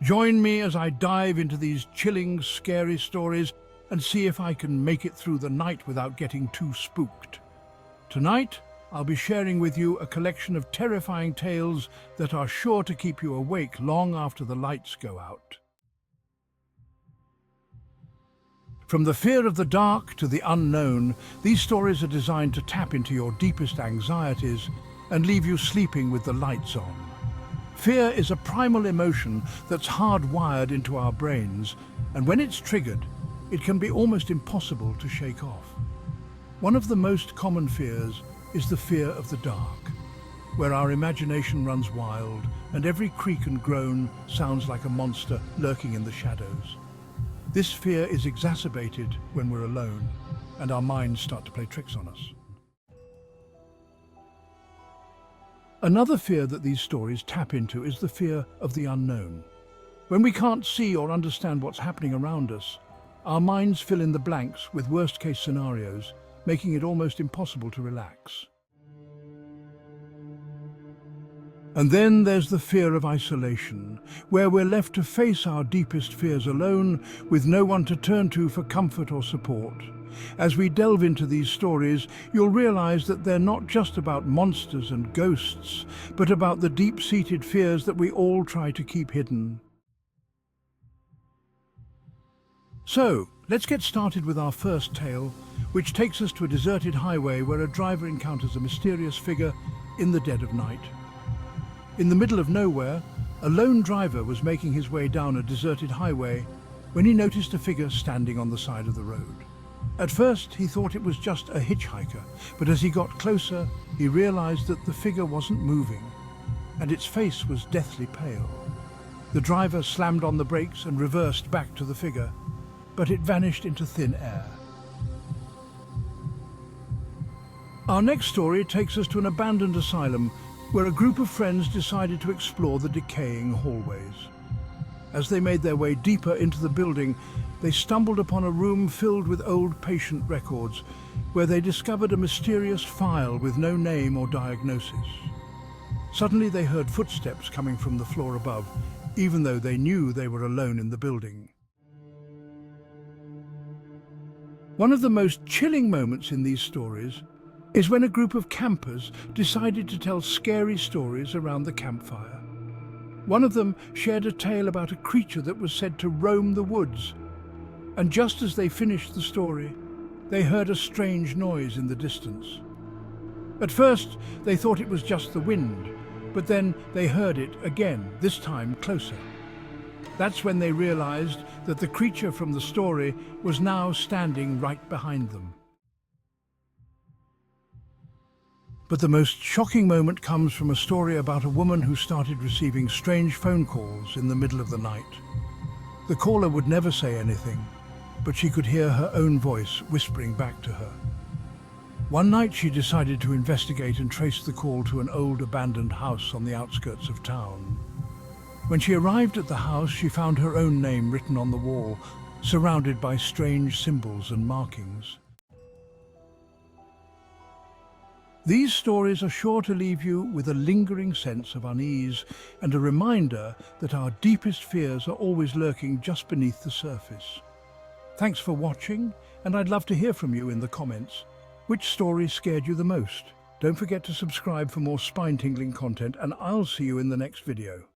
Join me as I dive into these chilling, scary stories and see if I can make it through the night without getting too spooked. Tonight, I'll be sharing with you a collection of terrifying tales that are sure to keep you awake long after the lights go out. From the fear of the dark to the unknown, these stories are designed to tap into your deepest anxieties and leave you sleeping with the lights on. Fear is a primal emotion that's hardwired into our brains, and when it's triggered, it can be almost impossible to shake off. One of the most common fears is the fear of the dark, where our imagination runs wild and every creak and groan sounds like a monster lurking in the shadows. This fear is exacerbated when we're alone and our minds start to play tricks on us. Another fear that these stories tap into is the fear of the unknown. When we can't see or understand what's happening around us, our minds fill in the blanks with worst-case scenarios, making it almost impossible to relax. And then there's the fear of isolation, where we're left to face our deepest fears alone, with no one to turn to for comfort or support. As we delve into these stories, you'll realize that they're not just about monsters and ghosts, but about the deep-seated fears that we all try to keep hidden. So, let's get started with our first tale, which takes us to a deserted highway where a driver encounters a mysterious figure in the dead of night. In the middle of nowhere, a lone driver was making his way down a deserted highway when he noticed a figure standing on the side of the road. At first, he thought it was just a hitchhiker, but as he got closer, he realized that the figure wasn't moving, and its face was deathly pale. The driver slammed on the brakes and reversed back to the figure, but it vanished into thin air. Our next story takes us to an abandoned asylum where a group of friends decided to explore the decaying hallways. As they made their way deeper into the building, they stumbled upon a room filled with old patient records, where they discovered a mysterious file with no name or diagnosis. Suddenly they heard footsteps coming from the floor above, even though they knew they were alone in the building. One of the most chilling moments in these stories is when a group of campers decided to tell scary stories around the campfire. One of them shared a tale about a creature that was said to roam the woods, and just as they finished the story, they heard a strange noise in the distance. At first, they thought it was just the wind, but then they heard it again, this time closer. That's when they realized that the creature from the story was now standing right behind them. But the most shocking moment comes from a story about a woman who started receiving strange phone calls in the middle of the night. The caller would never say anything, but she could hear her own voice whispering back to her. One night she decided to investigate and trace the call to an old abandoned house on the outskirts of town. When she arrived at the house, she found her own name written on the wall, surrounded by strange symbols and markings. These stories are sure to leave you with a lingering sense of unease and a reminder that our deepest fears are always lurking just beneath the surface. Thanks for watching, and I'd love to hear from you in the comments. Which story scared you the most? Don't forget to subscribe for more spine-tingling content, and I'll see you in the next video.